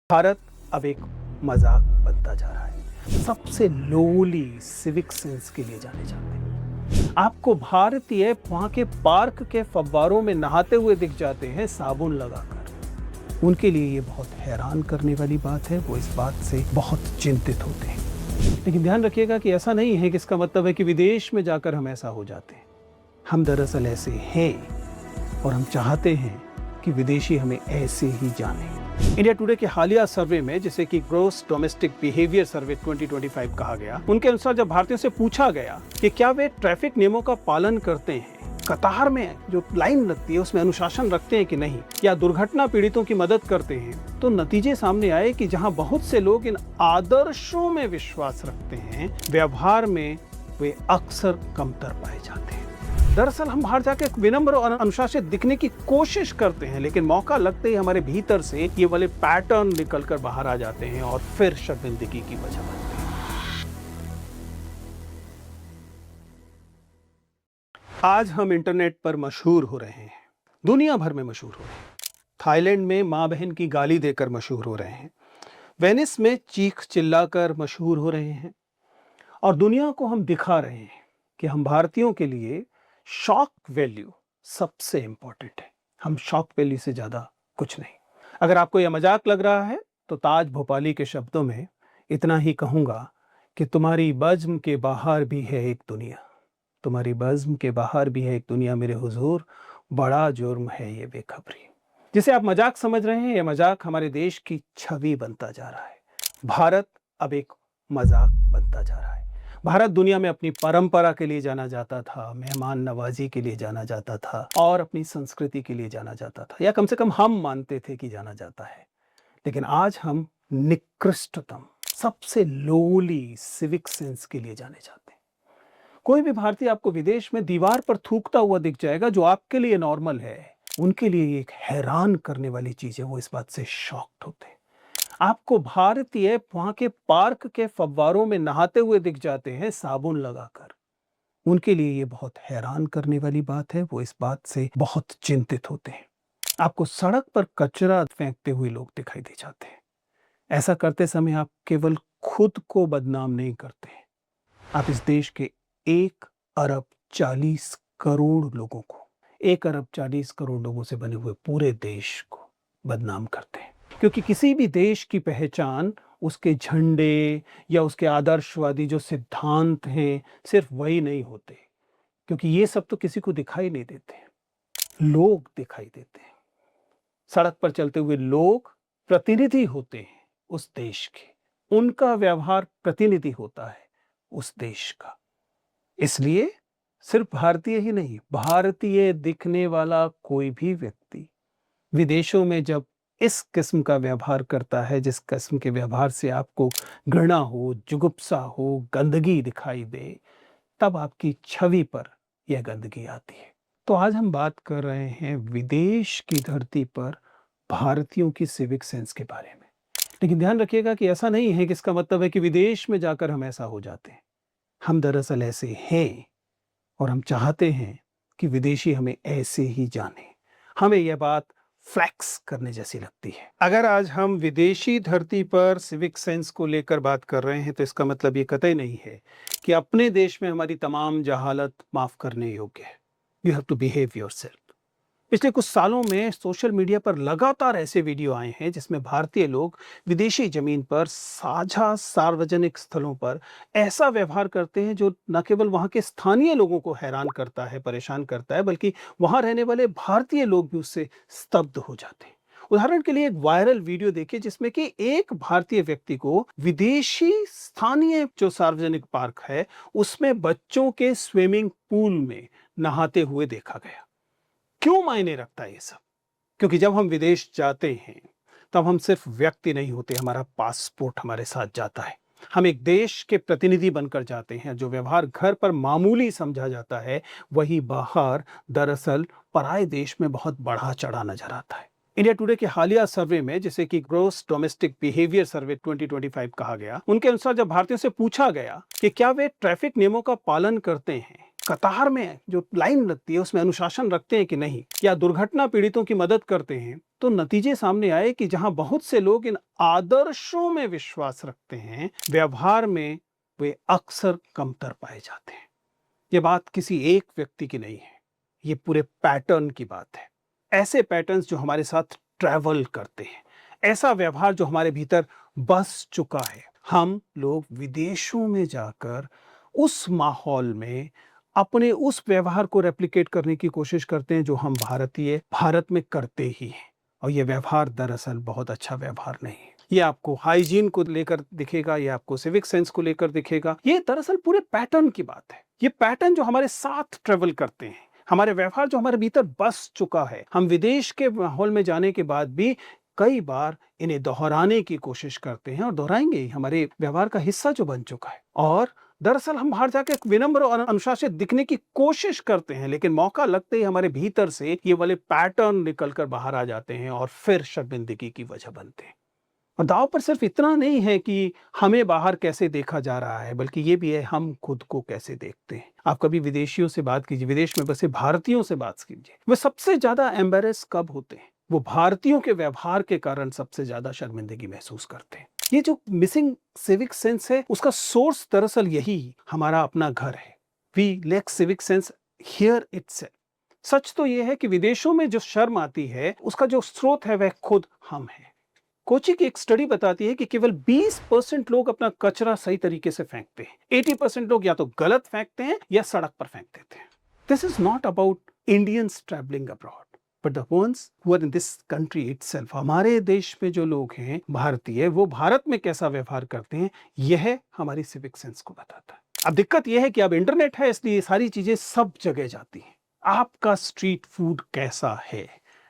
भारत अब एक मजाक बनता जा रहा है। सबसे लोली सिविक सेंस के लिए जाने जाते हैं। आपको भारतीय वहां के पार्क के फव्वारों में नहाते हुए दिख जाते हैं साबुन लगाकर। उनके लिए ये बहुत हैरान करने वाली बात है। वो इस बात से बहुत चिंतित होते हैं। लेकिन ध्यान रखिएगा कि ऐसा नहीं है कि इसका मतलब है कि विदेश में जाकर हम ऐसा हो जाते हैं। हम दरअसल ऐसे हैं और हम चाहते हैं कि विदेशी हमें ऐसे ही जाने। इंडिया टुडे के हालिया सर्वे में, जिसे कि ग्रॉस डोमेस्टिक बिहेवियर सर्वे 2025 कहा गया, उनके अनुसार जब भारतीयों से पूछा गया कि क्या वे ट्रैफिक नियमों का पालन करते हैं, कतार में जो लाइन लगती है उसमें अनुशासन रखते हैं कि नहीं, या दुर्घटना पीड़ितों की मदद करते हैं, तो नतीजे सामने आए कि जहां बहुत से लोग इन आदर्शों में विश्वास रखते हैं, व्यवहार में वे अक्सर कमतर पाए जाते हैं। दरअसल हम बाहर जाके विनम्र और अनुशासित दिखने की कोशिश करते हैं, लेकिन मौका लगते ही हमारे भीतर से ये वाले पैटर्न निकलकर बाहर आ जाते हैं और फिर शर्मिंदगी की वजह बनते हैं। आज हम इंटरनेट पर मशहूर हो रहे हैं, दुनिया भर में मशहूर हो रहे हैं। थाईलैंड में माँ बहन की गाली देकर मशहूर हो रहे हैं, वेनिस में चीख चिल्लाकर मशहूर हो रहे हैं, और दुनिया को हम दिखा रहे हैं कि हम भारतीयों के लिए शॉक वैल्यू सबसे इंपॉर्टेंट है। हम शॉक वैल्यू से ज्यादा कुछ नहीं। अगर आपको यह मजाक लग रहा है तो ताज भोपाली के शब्दों में इतना ही कहूंगा कि तुम्हारी बज़्म के बाहर भी है एक दुनिया। तुम्हारी बज़्म के बाहर भी है एक दुनिया मेरे हुजूर। बड़ा जुर्म है ये बेखबरी। जिसे आप मजाक समझ रहे हैं, यह मजाक हमारे देश की छवि बनता जा रहा है। भारत अब एक मजाक बनता जा रहा है। भारत दुनिया में अपनी परंपरा के लिए जाना जाता था, मेहमान नवाजी के लिए जाना जाता था, और अपनी संस्कृति के लिए जाना जाता था, या कम से कम हम मानते थे कि जाना जाता है। लेकिन आज हम निकृष्टतम, सबसे लोली सिविक सेंस के लिए जाने जाते हैं। कोई भी भारतीय आपको विदेश में दीवार पर थूकता हुआ दिख जाएगा, जो आपके लिए नॉर्मल है, उनके लिए एक हैरान करने वाली चीज है। वो इस बात से शॉक्ड होते हैं। आपको भारतीय वहां के पार्क के फव्वारों में नहाते हुए दिख जाते हैं साबुन लगाकर। उनके लिए ये बहुत हैरान करने वाली बात है। वो इस बात से बहुत चिंतित होते हैं। आपको सड़क पर कचरा फेंकते हुए लोग दिखाई दे जाते हैं। ऐसा करते समय आप केवल खुद को बदनाम नहीं करते हैं, आप इस देश के 1 अरब 40 करोड़ लोगों को, 1 अरब 40 करोड़ लोगों से बने हुए पूरे देश को बदनाम करते हैं। क्योंकि किसी भी देश की पहचान उसके झंडे या उसके आदर्शवादी जो सिद्धांत हैं सिर्फ वही नहीं होते, क्योंकि ये सब तो किसी को दिखाई नहीं देते, लोग दिखाई देते हैं। सड़क पर चलते हुए लोग प्रतिनिधि होते हैं उस देश के, उनका व्यवहार प्रतिनिधि होता है उस देश का। इसलिए सिर्फ भारतीय ही नहीं, भारतीय दिखने वाला कोई भी व्यक्ति विदेशों में जब इस किस्म का व्यवहार करता है, जिस किस्म के व्यवहार से आपको घृणा हो, जुगुप्सा हो, गंदगी दिखाई दे, तब आपकी छवि पर यह गंदगी आती है। तो आज हम बात कर रहे हैं विदेश की धरती पर भारतीयों की सिविक सेंस के बारे में। लेकिन ध्यान रखिएगा कि ऐसा नहीं है कि इसका मतलब है कि विदेश में जाकर हम ऐसा हो जाते हैं। हम दरअसल ऐसे हैं और हम चाहते हैं कि विदेशी हमें ऐसे ही जाने। हमें यह बात फ्लैक्स करने जैसी लगती है। अगर आज हम विदेशी धरती पर सिविक सेंस को लेकर बात कर रहे हैं, तो इसका मतलब ये कतई नहीं है कि अपने देश में हमारी तमाम जहालत माफ करने योग्य है। You have to behave yourself. पिछले कुछ सालों में सोशल मीडिया पर लगातार ऐसे वीडियो आए हैं जिसमें भारतीय लोग विदेशी जमीन पर, साझा सार्वजनिक स्थलों पर ऐसा व्यवहार करते हैं जो न केवल वहां के स्थानीय लोगों को हैरान करता है, परेशान करता है, बल्कि वहां रहने वाले भारतीय लोग भी उससे स्तब्ध हो जाते हैं। उदाहरण के लिए एक वायरल वीडियो देखिए जिसमें कि एक भारतीय व्यक्ति को विदेशी स्थानीय जो सार्वजनिक पार्क है उसमें बच्चों के स्विमिंग पूल में नहाते हुए देखा गया। क्यों मायने रखता है ये सब? क्योंकि जब हम विदेश जाते हैं तब हम सिर्फ व्यक्ति नहीं होते, हमारा पासपोर्ट हमारे साथ जाता है। हम एक देश के प्रतिनिधि बनकर जाते हैं। जो व्यवहार घर पर मामूली समझा जाता है, वही बाहर दरअसल पराए देश में बहुत बढ़ा चढ़ा नजर आता है। इंडिया टुडे के हालिया सर्वे में, जिसे कि ग्रॉस डोमेस्टिक बिहेवियर सर्वे 2025 कहा गया, उनके अनुसार जब भारतीयों से पूछा गया कि क्या वे ट्रैफिक नियमों का पालन करते हैं, कतार में जो लाइन लगती है उसमें अनुशासन रखते हैं कि नहीं, या दुर्घटना पीड़ितों की मदद करते हैं, तो नतीजे सामने आए कि जहां बहुत से लोग इन आदर्शों में विश्वास रखते हैं, व्यवहार में वे अक्सर कमतर पाए जाते हैं। ये बात किसी एक व्यक्ति की नहीं है, ये पूरे पैटर्न की बात है। ऐसे पैटर्न्स जो हमारे साथ ट्रैवल करते हैं, ऐसा व्यवहार जो हमारे भीतर बस चुका है। हम लोग विदेशों में जाकर उस माहौल में अपने उस व्यवहार को रेप्लिकेट करने की कोशिश करते हैं जो हम भारतीय भारत में करते ही हैं। और ये व्यवहार दरअसल बहुत अच्छा व्यवहार नहीं है। ये आपको हाइजीन को लेकर दिखेगा, ये आपको सिविक सेंस को लेकर दिखेगा। ये दरअसल पूरे पैटर्न की बात है। ये पैटर्न जो हमारे साथ ट्रेवल करते हैं, हमारे व्यवहार जो हमारे भीतर बस चुका है। हम विदेश के माहौल में जाने के बाद भी कई बार इन्हें दोहराने की कोशिश करते हैं और दोहराएंगे ही, हमारे व्यवहार का हिस्सा जो बन चुका है। और दरअसल हम बाहर जाके एक विनम्र और अनुशासित दिखने की कोशिश करते हैं, लेकिन मौका लगते ही हमारे भीतर से ये वाले पैटर्न निकलकर बाहर आ जाते हैं और फिर शर्मिंदगी की वजह बनते हैं। और दांव पर सिर्फ इतना नहीं है कि हमें बाहर कैसे देखा जा रहा है, बल्कि ये भी है हम खुद को कैसे देखते हैं। आप कभी विदेशियों से बात कीजिए, विदेश में बसे भारतीयों से बात कीजिए, वे सबसे ज्यादा एम्बेरस कब होते हैं? वो भारतीयों के व्यवहार के कारण सबसे ज्यादा शर्मिंदगी महसूस करते हैं। ये जो मिसिंग सिविक सेंस है, उसका सोर्स दरअसल यही हमारा अपना घर है। We lack civic sense here itself. सच तो यह है कि विदेशों में जो शर्म आती है, उसका जो स्रोत है वह खुद हम हैं। कोची की एक स्टडी बताती है कि केवल 20% लोग अपना कचरा सही तरीके से फेंकते हैं। 80% लोग या तो गलत फेंकते हैं या सड़क पर फेंक देते हैं। This is not about Indians travelling abroad, but the ones who are in this country itself. हमारे देश में जो लोग हैं भारतीय, वो भारत में कैसा व्यवहार करते हैं, यह हमारी सिविक सेंस को बताता है। अब दिक्कत यह है कि अब इंटरनेट है, इसलिए ये सारी चीजें सब जगह जाती हैं। आपका स्ट्रीट फूड कैसा है,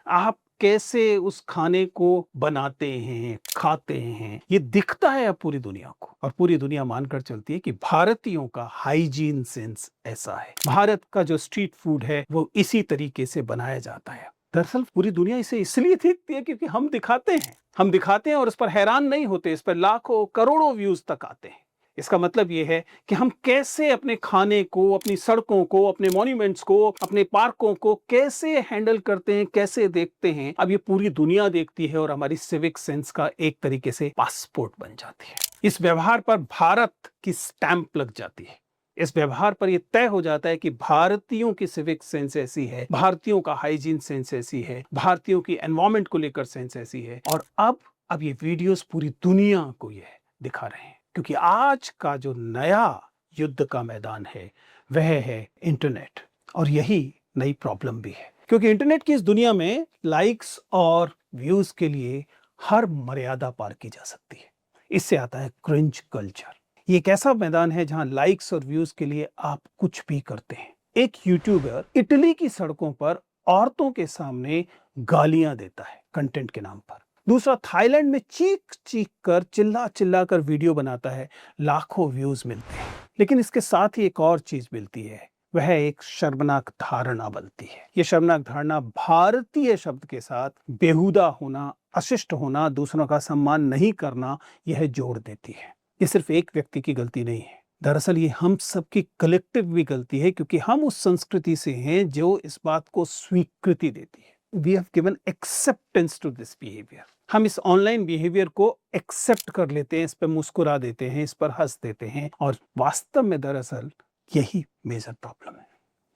आप कैसे उस खाने को बनाते हैं, खाते हैं, ये दिखता है अब पूरी दुनिया को। और पूरी दुनिया मानकर चलती है कि भारतीयों का हाइजीन सेंस ऐसा है। भारत का जो स्ट्रीट फूड है वो इसी तरीके से बनाया जाता है। दरअसल पूरी दुनिया इसे इसलिए देखती है क्योंकि हम दिखाते हैं और इस पर हैरान नहीं होते। इस पर लाखों करोड़ों व्यूज तक आते हैं। इसका मतलब यह है कि हम कैसे अपने खाने को, अपनी सड़कों को, अपने मॉन्यूमेंट्स को, अपने पार्कों को कैसे हैंडल करते हैं, कैसे देखते हैं, अब ये पूरी दुनिया देखती है और हमारी सिविक सेंस का एक तरीके से पासपोर्ट बन जाती है। इस व्यवहार पर भारत की स्टैंप लग जाती है। इस व्यवहार पर यह तय हो जाता है कि भारतीयों की सिविक सेंस ऐसी है, भारतीयों का हाइजीन सेंस ऐसी है, भारतीयों की एनवायरमेंट को लेकर सेंस ऐसी है। और अब ये वीडियोस पूरी दुनिया को यह दिखा रहे हैं, क्योंकि आज का जो नया युद्ध का मैदान है वह है इंटरनेट। और यही नई प्रॉब्लम भी है, क्योंकि इंटरनेट की इस दुनिया में लाइक्स और व्यूज के लिए हर मर्यादा पार की जा सकती है। इससे आता है क्रिंज कल्चर। ये एक ऐसा मैदान है जहां लाइक्स और व्यूज के लिए आप कुछ भी करते हैं। एक यूट्यूबर इटली की सड़कों पर औरतों के सामने गालियां देता है कंटेंट के नाम पर। दूसरा थाईलैंड में चीख चीख कर, चिल्ला चिल्ला कर वीडियो बनाता है, लाखों व्यूज मिलते हैं। लेकिन इसके साथ ही एक और चीज मिलती है, वह एक शर्मनाक धारणा बनती है। यह शर्मनाक धारणा भारतीय शब्द के साथ बेहुदा होना, अशिष्ट होना, दूसरों का सम्मान नहीं करना, यह जोड़ देती है। ये सिर्फ एक व्यक्ति की गलती नहीं है, दरअसल ये हम सबकी कलेक्टिव भी गलती है, क्योंकि हम उस संस्कृति से हैं जो इस बात को स्वीकृति देती है। We have given acceptance to this behavior. हम इस ऑनलाइन बिहेवियर को एक्सेप्ट कर लेते हैं, इस पर मुस्कुरा देते हैं, इस पर हंस देते हैं, और वास्तव में दरअसल यही मेजर प्रॉब्लम है।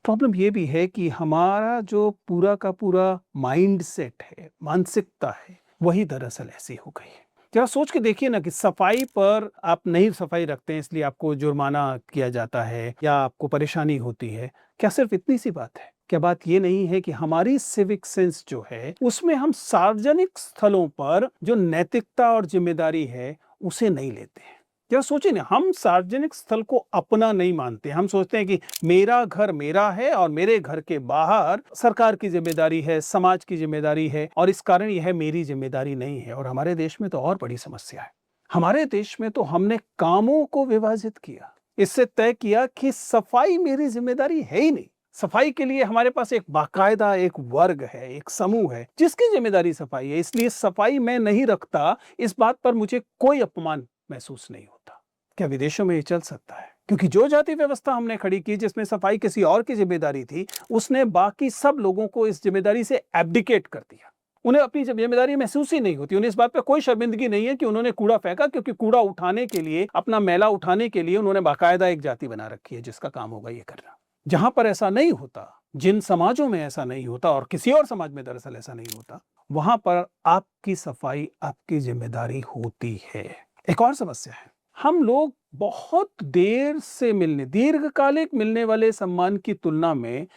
प्रॉब्लम ये भी है कि हमारा जो पूरा का पूरा माइंड सेट है, मानसिकता है, वही दरअसल ऐसी हो गई है। जरा सोच के देखिए ना कि सफाई पर आप नहीं सफाई रखते हैं इसलिए आपको जुर्माना किया जाता है या आपको परेशानी होती है। क्या सिर्फ इतनी सी बात है? क्या बात ये नहीं है कि हमारी सिविक सेंस जो है उसमें हम सार्वजनिक स्थलों पर जो नैतिकता और जिम्मेदारी है उसे नहीं लेते हैं? क्या सोचिए ना, हम सार्वजनिक स्थल को अपना नहीं मानते। हम सोचते हैं कि मेरा घर मेरा है और मेरे घर के बाहर सरकार की जिम्मेदारी है, समाज की जिम्मेदारी है, और इस कारण यह मेरी जिम्मेदारी नहीं है। और हमारे देश में तो और बड़ी समस्या है। हमारे देश में तो हमने कामों को विभाजित किया, इससे तय किया कि सफाई मेरी जिम्मेदारी है ही नहीं। सफाई के लिए हमारे पास एक बाकायदा एक वर्ग है, एक समूह है जिसकी जिम्मेदारी सफाई है, इसलिए सफाई मैं नहीं रखता, इस बात पर मुझे कोई अपमान महसूस नहीं होता। क्या विदेशों में ये चल सकता है? क्योंकि जो जाति व्यवस्था हमने खड़ी की जिसमें सफाई किसी और की जिम्मेदारी थी, उसने बाकी सब लोगों को इस जिम्मेदारी से एब्डिकेट कर दिया। उन्हें अपनी जिम्मेदारी महसूस ही नहीं होती, उन्हें इस बात पे कोई शर्मिंदगी नहीं है कि उन्होंने कूड़ा फेंका, क्योंकि कूड़ा उठाने के लिए, अपना मैला उठाने के लिए उन्होंने बाकायदा एक जाति बना रखी है जिसका काम होगा ये करना। जहां पर ऐसा नहीं होता, जिन समाजों में ऐसा नहीं होता, और किसी और समाज में दरअसल ऐसा नहीं होता, वहां पर आपकी सफाई आपकी जिम्मेदारी होती है। एक और समस्या है, हम लोग बहुत देर से मिलने, दीर्घकालिक मिलने वाले सम्मान की तुलना में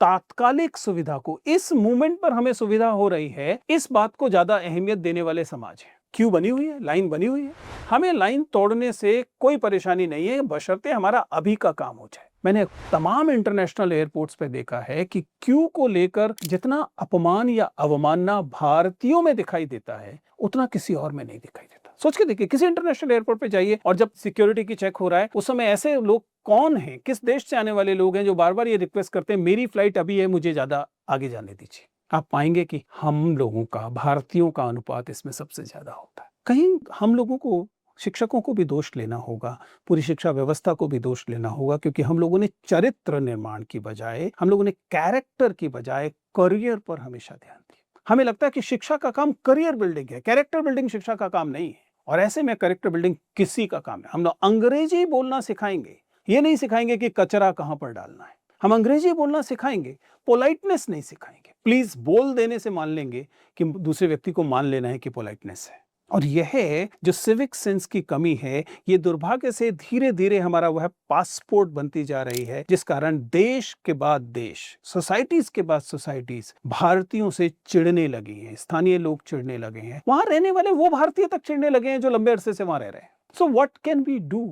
तात्कालिक सुविधा को, इस मूवमेंट पर हमें सुविधा हो रही है, इस बात को ज्यादा अहमियत देने वाले समाज हैं। क्यों बनी हुई है? लाइन बनी हुई है। हमें लाइन तोड़ने से कोई परेशानी नहीं है, बशर्ते हमारा अभी का काम हो जाए। मैंने तमाम इंटरनेशनल एयरपोर्ट्स पे देखा है कि क्यू को लेकर जितना अपमान या अवमानना भारतीयों में दिखाई देता है, उतना किसी और में नहीं दिखाई देता। सोच के देखिए, किसी इंटरनेशनल एयरपोर्ट पे जाइए और जब सिक्योरिटी की चेक हो रहा है, उस समय ऐसे लोग कौन हैं, किस देश से आने वाले लोग हैं जो बार बार ये रिक्वेस्ट करते हैं, मेरी फ्लाइट अभी है, मुझे ज्यादा आगे जाने दीजिए। आप पाएंगे कि हम लोगों का, भारतीयों का अनुपात इसमें सबसे ज्यादा होता है। कहीं हम लोगों को, शिक्षकों को भी दोष लेना होगा, पूरी शिक्षा व्यवस्था को भी दोष लेना होगा, क्योंकि हम लोगों ने चरित्र निर्माण की बजाय, हम लोगों ने कैरेक्टर की बजाय करियर पर हमेशा ध्यान दिया। हमें लगता है कि शिक्षा का काम करियर बिल्डिंग है, कैरेक्टर बिल्डिंग शिक्षा का काम नहीं है। और ऐसे में कैरेक्टर बिल्डिंग किसी का काम है। हम लोग अंग्रेजी बोलना सिखाएंगे, ये नहीं सिखाएंगे कि कचरा कहां पर डालना है। हम अंग्रेजी बोलना सिखाएंगे, पोलाइटनेस नहीं सिखाएंगे। प्लीज बोल देने से मान लेंगे कि दूसरे व्यक्ति को मान लेना है कि पोलाइटनेस है। और यह जो सिविक सेंस की कमी है, ये दुर्भाग्य से धीरे धीरे हमारा वह पासपोर्ट बनती जा रही है, जिस कारण देश के बाद देश, सोसाइटीज के बाद सोसाइटीज भारतीयों से चिढ़ने लगी हैं। स्थानीय लोग चिढ़ने लगे हैं, वहां रहने वाले वो भारतीय तक चिढ़ने लगे हैं जो लंबे अरसे से वहां रह रहे हैं। So what can we do?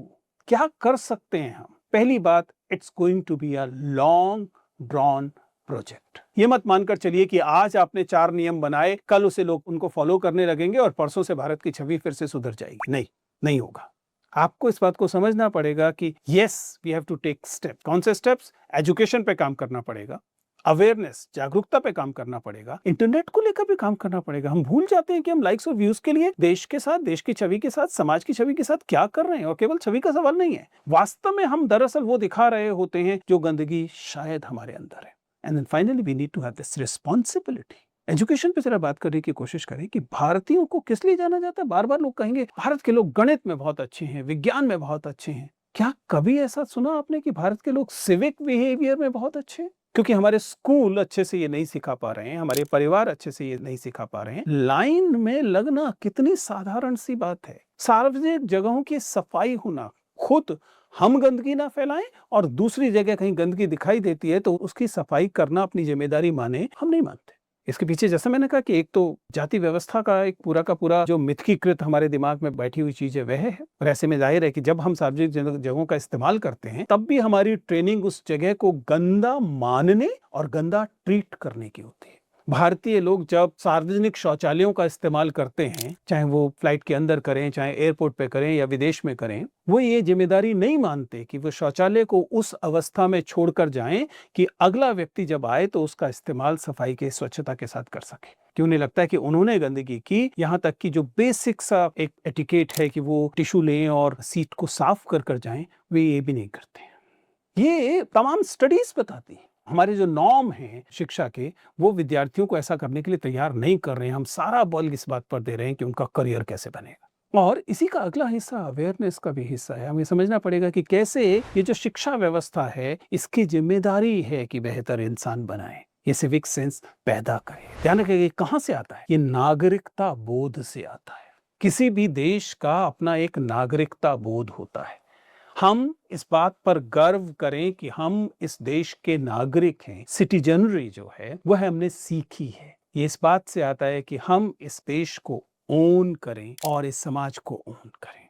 क्या कर सकते हैं हम? पहली बात, it's going to be a long drawn project. ये मत मानकर चलिए कि आज आपने 4 नियम बनाए, कल उसे लोग उनको फॉलो करने लगेंगे और परसों से भारत की छवि फिर से सुधर जाएगी। नहीं, नहीं होगा। आपको इस बात को समझना पड़ेगा कि yes, we have to take step. कौन से स्टेप्स? एजुकेशन पे काम करना पड़ेगा, अवेयरनेस, जागरूकता पे काम करना पड़ेगा, इंटरनेट को लेकर भी काम करना पड़ेगा। हम भूल जाते हैं कि हम लाइक्स और व्यूज के लिए देश के साथ, देश की छवि के साथ, समाज की छवि के साथ क्या कर रहे हैं। और केवल छवि का सवाल नहीं है, वास्तव में हम दरअसल वो दिखा रहे होते हैं जो गंदगी शायद हमारे अंदर है। And then finally we need to have this responsibility. Education पे जरा बात करने की कोशिश करें कि भारतीयों को किस लिए जाना जाता है। बार बार लोग कहेंगे भारत के लोग गणित में बहुत अच्छे हैं, विज्ञान में बहुत अच्छे हैं। क्या कभी ऐसा सुना आपने कि भारत के लोग सिविक बिहेवियर में बहुत अच्छे हैं? क्योंकि हमारे स्कूल अच्छे से ये नहीं सिखा पा रहे हैं, हमारे परिवार अच्छे से ये नहीं सिखा पा रहे हैं। लाइन में लगना कितनी साधारण सी बात है। सार्वजनिक जगहों की सफाई होना, खुद हम गंदगी ना फैलाएं और दूसरी जगह कहीं गंदगी दिखाई देती है तो उसकी सफाई करना अपनी जिम्मेदारी माने, हम नहीं मानते। इसके पीछे जैसा मैंने कहा कि एक तो जाति व्यवस्था का एक पूरा का पूरा जो मिथकीकृत हमारे दिमाग में बैठी हुई चीज है वह है। और ऐसे में जाहिर है कि जब हम सार्वजनिक जगहों का इस्तेमाल करते हैं, तब भी हमारी ट्रेनिंग उस जगह को गंदा मानने और गंदा ट्रीट करने की होती है। भारतीय लोग जब सार्वजनिक शौचालयों का इस्तेमाल करते हैं, चाहे वो फ्लाइट के अंदर करें, चाहे एयरपोर्ट पे करें या विदेश में करें, वो ये जिम्मेदारी नहीं मानते कि वो शौचालय को उस अवस्था में छोड़कर जाएं कि अगला व्यक्ति जब आए तो उसका इस्तेमाल सफाई के, स्वच्छता के साथ कर सके। क्यों नहीं लगता है कि उन्होंने गंदगी की, यहाँ तक कि जो बेसिक सा एक एटिकेट है कि वो टिश्यू लें और सीट को साफ कर जाएं, वे ये भी नहीं करते। ये तमाम स्टडीज बताती हैं। हमारे जो नॉर्म हैं शिक्षा के, वो विद्यार्थियों को ऐसा करने के लिए तैयार नहीं कर रहे हैं। हम सारा बल इस बात पर दे रहे हैं कि उनका करियर कैसे बनेगा। और इसी का अगला हिस्सा अवेयरनेस का भी हिस्सा है। हमें समझना पड़ेगा कि कैसे ये जो शिक्षा व्यवस्था है, इसकी जिम्मेदारी है कि बेहतर इंसान बनाए, ये सिविक सेंस पैदा करे। ध्यान रखिए, कहां से आता है? ये नागरिकता बोध से आता है। किसी भी देश का अपना एक नागरिकता बोध होता है। हम इस बात पर गर्व करें कि हम इस देश के नागरिक हैं। सिटीजनरी जो है वह हमने सीखी है। ये इस बात से आता है कि हम इस देश को ओन करें और इस समाज को ओन करें।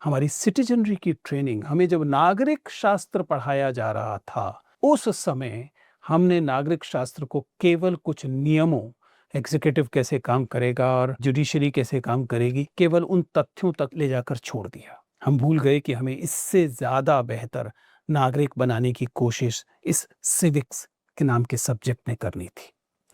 हमारी सिटीजनरी की ट्रेनिंग, हमें जब नागरिक शास्त्र पढ़ाया जा रहा था, उस समय हमने नागरिक शास्त्र को केवल कुछ नियमों, एग्जीक्यूटिव कैसे काम करेगा और जुडिशरी कैसे काम करेगी, केवल उन तथ्यों तक ले जाकर छोड़ दिया। हम भूल गए कि हमें इससे ज्यादा बेहतर नागरिक बनाने की कोशिश इस सिविक्स के नाम के सब्जेक्ट में करनी थी।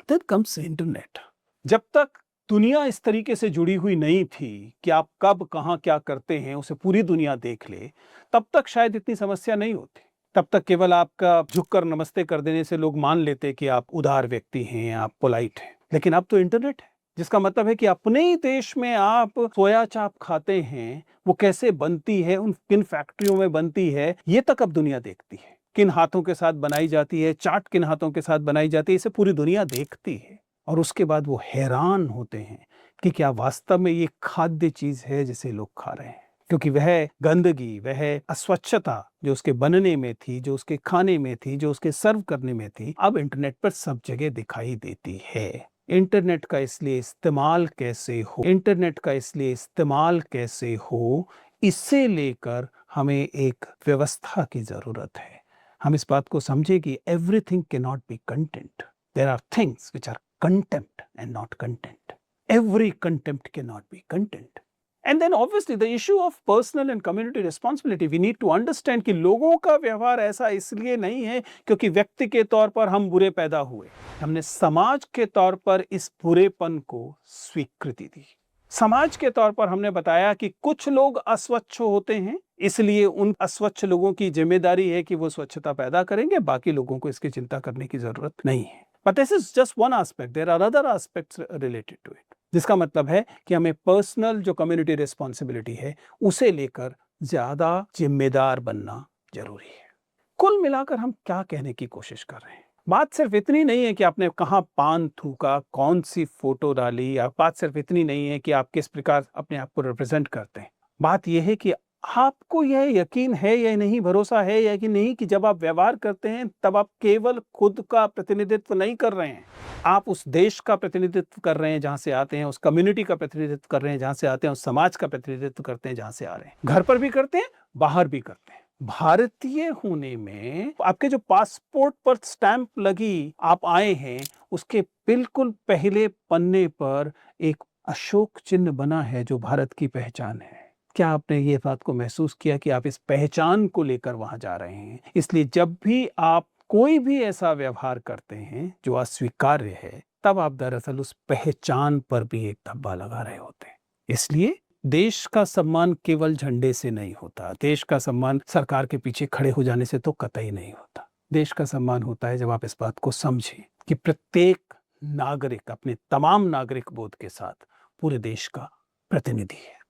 Then comes internet. जब तक दुनिया इस तरीके से जुड़ी हुई नहीं थी कि आप कब कहाँ क्या करते हैं उसे पूरी दुनिया देख ले, तब तक शायद इतनी समस्या नहीं होती। तब तक केवल आपका झुककर नमस्ते कर देने से लोग मान लेते कि आप उदार व्यक्ति हैं, आप पोलाइट हैं। लेकिन अब तो इंटरनेट है, जिसका मतलब है कि अपने ही देश में आप सोया चाप खाते हैं, वो कैसे बनती है, उन किन फैक्ट्रियों में बनती है, ये तक अब दुनिया देखती है। किन हाथों के साथ बनाई जाती है, चाट किन हाथों के साथ बनाई जाती है, इसे पूरी दुनिया देखती है। और उसके बाद वो हैरान होते हैं कि क्या वास्तव में ये खाद्य चीज है जिसे लोग खा रहे हैं। क्योंकि वह गंदगी, वह अस्वच्छता जो उसके बनने में थी, जो उसके खाने में थी, जो उसके सर्व करने में थी, अब इंटरनेट पर सब जगह दिखाई देती है। इंटरनेट का इसलिए इस्तेमाल कैसे हो, इंटरनेट का इसलिए इस्तेमाल कैसे हो, इससे लेकर हमें एक व्यवस्था की जरूरत है। हम इस बात को समझे कि everything can not be content. There are things which are contempt and not content. Every contempt cannot be content. And then obviously the issue of personal and community responsibility, we need to understand कि लोगों का व्यवहार ऐसा इसलिए नहीं है क्योंकि व्यक्ति के तौर पर हम बुरे पैदा हुए। हमने समाज के तौर पर इस बुरेपन को स्वीकृति दी। समाज के तौर पर हमने बताया कि कुछ लोग अस्वच्छ होते हैं, इसलिए उन अस्वच्छ लोगों की जिम्मेदारी है कि वो स्वच्छता पैदा करेंगे, बाकी लोगों को इसकी चिंता करने की जरूरत नहीं है। But this is just one aspect. There are other aspects related to it. जिसका मतलब है कि हमें पर्सनल जो कम्युनिटी रिस्पॉन्सिबिलिटी है उसे लेकर ज्यादा जिम्मेदार बनना जरूरी है। कुल मिलाकर हम क्या कहने की कोशिश कर रहे हैं? बात सिर्फ इतनी नहीं है कि आपने कहाँ पान थूका, कौन सी फोटो डाली, या बात सिर्फ इतनी नहीं है कि आप किस प्रकार अपने आप को रिप्रेजेंट करते हैं। बात यह है कि आपको यह यकीन है या नहीं, भरोसा है या कि नहीं कि जब आप व्यवहार करते हैं तब आप केवल खुद का प्रतिनिधित्व नहीं कर रहे हैं, आप उस देश का प्रतिनिधित्व कर रहे हैं जहां से आते हैं, उस कम्युनिटी का प्रतिनिधित्व कर रहे हैं जहां से आते हैं, उस समाज का प्रतिनिधित्व करते हैं जहां से आ रहे हैं। घर पर भी करते हैं, बाहर भी करते हैं। भारतीय होने में आपके जो पासपोर्ट पर स्टैंप लगी आप आए हैं, उसके बिल्कुल पहले पन्ने पर एक अशोक चिन्ह बना है जो भारत की पहचान है। क्या आपने ये बात को महसूस किया कि आप इस पहचान को लेकर वहां जा रहे हैं? इसलिए जब भी आप कोई भी ऐसा व्यवहार करते हैं जो अस्वीकार्य है, तब आप दरअसल उस पहचान पर भी एक धब्बा लगा रहे होते हैं। इसलिए देश का सम्मान केवल झंडे से नहीं होता, देश का सम्मान सरकार के पीछे खड़े हो जाने से तो कतई नहीं होता। देश का सम्मान होता है जब आप इस बात को समझें कि प्रत्येक नागरिक अपने तमाम नागरिक बोध के साथ पूरे देश का प्रतिनिधि है।